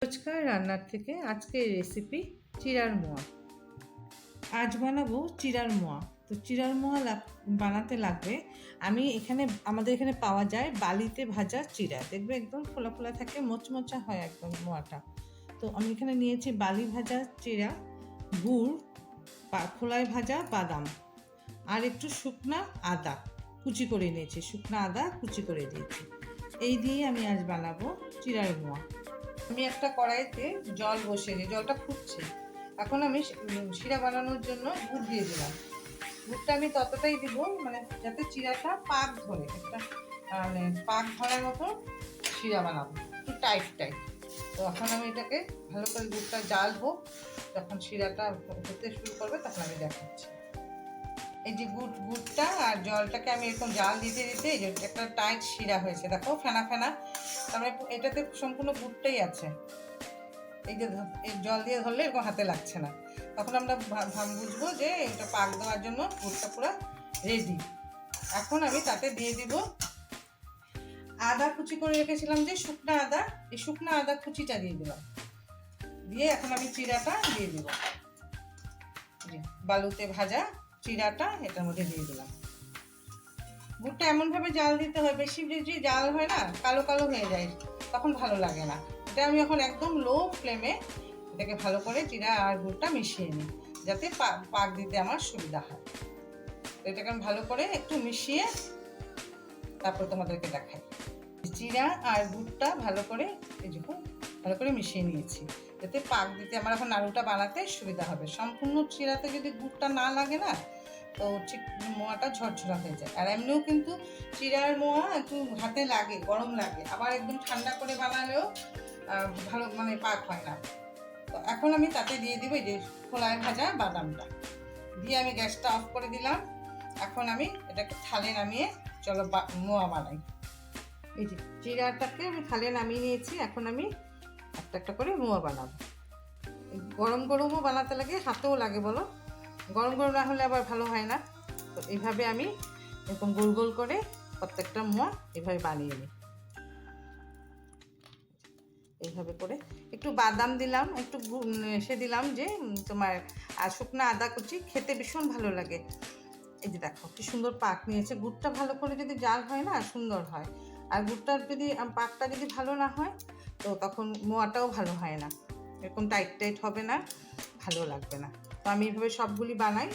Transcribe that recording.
রোজকার রান্নার থেকে আজকের রেসিপি চিড়ার মোয়া। আজ বানাবো চিড়ার মোয়া। তো চিড়ার মোয়া বানাতে লাগবে, আমাদের এখানে পাওয়া যায় বালিতে ভাজা চিড়া, দেখবে একদম ফোলা ফোলা থাকে, মোচমোচা হয় একদম মোয়াটা। তো আমি এখানে নিয়েছি বালি ভাজা চিড়া, গুড়, খোলায় ভাজা বাদাম, আর একটু শুকনা আদা কুচি করে নিয়েছি, শুকনা আদা কুচি করে দিয়েছি। এই দিয়ে আমি আজ বানাবো চিড়ার মোয়া। আমি একটা কড়াইতে জল বসিয়ে দিই, জলটা ফুটছে। এখন আমি শিরা বানানোর জন্য গুড় দিয়ে দিলাম। গুড়টা আমি ততটাই দিব মানে যাতে চিড়াটা পাক ধরে, একটা মানে পাক ধরার মতো শিরা বানাবো, একটু টাইট টাইট। তো এখন আমি এটাকে ভালো করে গুড়টা জ্বালবো, যখন শিরাটা হতে শুরু করবে তখন আমি দেখাচ্ছি। এই যে গুড়টা আর জলটাকে আমি এরকম জাল দিতে দিতে এই যে একটা টাইট শিরা হয়েছে, দেখো ফেনা ফেনা, তারপরে এটাতে সম্পূর্ণ গুড়টাই আছে। এই যে জল দিয়ে ধরলে এরকম হাতে লাগছে না, তখন আমরা বুঝবো যে এটা পাক দেওয়ার জন্য গুড়টা পুরো রেডি। এখন আমি তাতে দিয়ে দিব আদা কুচি করে রেখেছিলাম, যে শুকনা আদা, এই শুকনা আদা কুচিটা দিয়ে দিলাম। দিয়ে এখন আমি চিড়াটা দিয়ে দিব, বালুতে ভাজা চিড়াটা এটার মধ্যে দিয়ে দিলাম। গুড়টা এমনভাবে জাল দিতে হয়, বেশি বেশি জাল হয় না, কালো কালো হয়ে যায়, তখন ভালো লাগে না। এটা আমি এখন একদম লো ফ্লেমে এটাকে ভালো করে চিড়া আর গুড়টা মিশিয়ে নিই, যাতে পাক দিতে আমার সুবিধা হয়। তো এটাকে আমি ভালো করে একটু মিশিয়ে তারপর তোমাদেরকে দেখাই। চিড়া আর গুড়টা ভালো করে এই যখন ভালো করে মিশিয়ে নিয়েছি, যাতে পাক দিতে আমার এখন নাড়ুটা বানাতে সুবিধা হবে। সম্পূর্ণ চিড়াতে যদি গুড়টা না লাগে না, তো ঠিক মোয়াটা ঝরঝরা হয়ে যায়। আর এমনিও কিন্তু চিড়ার মোয়া একটু হাতে লাগে, গরম লাগে, আবার একদম ঠান্ডা করে বানালেও ভালো মানে পাক হয় না। তো এখন আমি তাতে দিয়ে দিব এই যে খোলায় ভাজা বাদামটা, দিয়ে আমি গ্যাসটা অফ করে দিলাম। এখন আমি এটাকে থালে নামিয়ে চলো মোয়া বানাই। এই যে চিড়াটাকে আমি থালে নামিয়ে নিয়েছি, এখন আমি একটা একটা করে মোয়া বানাবো। গরম গরমও বানাতে লাগে, হাতেও লাগে, বলো গরম গরম না হলে আবার ভালো হয় না। তো এইভাবে আমি এরকম গোল গোল করে প্রত্যেকটা মোয়া এভাবে বানিয়ে নিই। এইভাবে করে একটু বাদাম দিলাম, একটু সে দিলাম যে তোমার শুকনো আদা কুচি, খেতে ভীষণ ভালো লাগে। এই যে দেখো কি সুন্দর পাক নিয়েছে। গুড়টা ভালো করে যদি জাল হয় না, সুন্দর হয়। আর গুড়টার যদি পাকটা যদি ভালো না হয়, তো তখন মোয়াটাও ভালো হয় না, এরকম টাইট টাইট হবে না, ভালো লাগবে না। তো আমি এইভাবে সবগুলি বানাই।